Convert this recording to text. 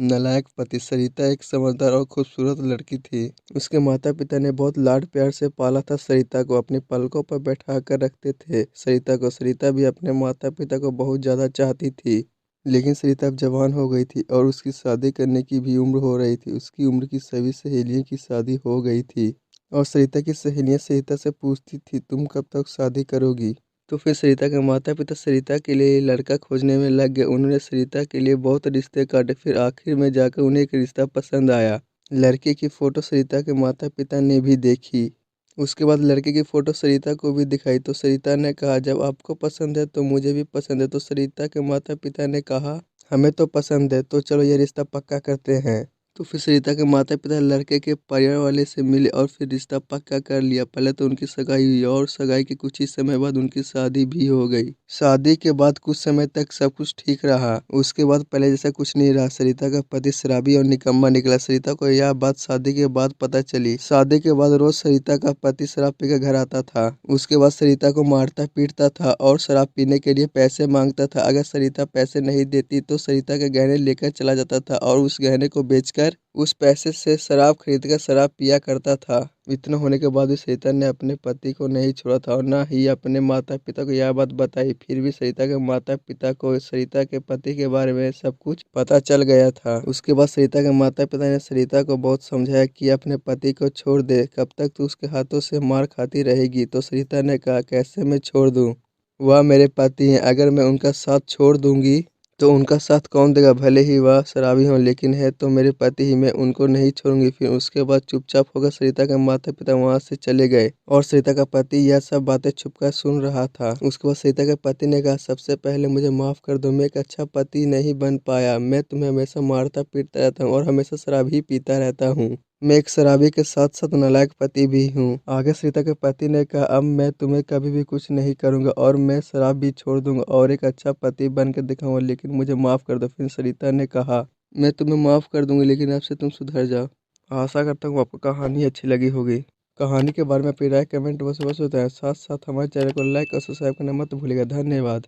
नालायक पति। सरिता एक समझदार और खूबसूरत लड़की थी। उसके माता पिता ने बहुत लाड प्यार से पाला था। सरिता को अपनी पलकों पर बैठा कर रखते थे। सरिता भी अपने माता पिता को बहुत ज़्यादा चाहती थी। लेकिन सरिता अब जवान हो गई थी और उसकी शादी करने की भी उम्र हो रही थी। उसकी उम्र की सभी सहेलियों की शादी हो गई थी और सरिता की सहेलियाँ सरिता से पूछती थी, तुम कब तक शादी करोगी। तो फिर सरिता के माता पिता सरिता के लिए लड़का खोजने में लग गए। उन्होंने सरिता के लिए बहुत रिश्ते काटे, फिर आखिर में जाकर उन्हें एक रिश्ता पसंद आया। लड़के की फ़ोटो सरिता के माता पिता ने भी देखी। उसके बाद लड़के की फ़ोटो सरिता को भी दिखाई तो सरिता ने कहा, जब आपको पसंद है तो मुझे भी पसंद है। तो सरिता के माता पिता ने कहा, हमें तो पसंद है, तो चलो ये रिश्ता पक्का करते हैं। तो फिर सरिता के माता पिता लड़के के परिवार वाले से मिले और फिर रिश्ता पक्का कर लिया। पहले तो उनकी सगाई हुई और सगाई के कुछ ही समय बाद उनकी शादी भी हो गई। शादी के बाद कुछ समय तक सब कुछ ठीक रहा। उसके बाद पहले जैसा कुछ नहीं रहा। सरिता का पति शराबी और निकम्मा निकला। सरिता को यह बात शादी के बाद पता चली। शादी के बाद रोज सरिता का पति शराब पीकर घर आता था। उसके बाद सरिता को मारता पीटता था और शराब पीने के लिए पैसे मांगता था। अगर सरिता पैसे नहीं देती तो सरिता के गहने लेकर चला जाता था और उस गहने को बेचकर उस पैसे से शराब खरीदकर शराब पिया करता था। इतना होने के बाद भी सरिता ने अपने पति को नहीं छोड़ा था और न ही अपने माता पिता को यह बात बताई। फिर भी सरिता के माता पिता को सरिता के पति के बारे में सब कुछ पता चल गया था। उसके बाद सरिता के माता पिता ने सरिता को बहुत समझाया कि अपने पति को छोड़ दे, कब तक तू उसके हाथों से मार खाती रहेगी। तो सरिता ने कहा, कैसे मैं छोड़ दूँ, वह मेरे पति हैं। अगर मैं उनका साथ छोड़ दूंगी तो उनका साथ कौन देगा। भले ही वह शराबी हों लेकिन है तो मेरे पति ही, मैं उनको नहीं छोड़ूंगी। फिर उसके बाद चुपचाप होकर सरिता के माता पिता वहां से चले गए और सरिता का पति यह सब बातें छुपकर सुन रहा था। उसके बाद सरिता के पति ने कहा, सबसे पहले मुझे माफ कर दो, मैं एक अच्छा पति नहीं बन पाया। मैं तुम्हें हमेशा मारता पीटता रहता हूँ और हमेशा शराब ही पीता रहता हूँ। मैं एक शराबी के साथ साथ नालायक पति भी हूँ। आगे सरिता के पति ने कहा, अब मैं तुम्हें कभी भी कुछ नहीं करूँगा और मैं शराब भी छोड़ दूंगा और एक अच्छा पति बन कर दिखाऊंगा, लेकिन मुझे माफ़ कर दो। फिर सरिता ने कहा, मैं तुम्हें माफ़ कर दूंगी लेकिन अब से तुम सुधर जाओ। आशा करता हूँ आपको कहानी अच्छी लगी होगी। कहानी के बारे में अपनी राय कमेंट बॉक्स में बताएं। साथ साथ हमारे चैनल को लाइक और सब्सक्राइब करना मत भूलिएगा। धन्यवाद।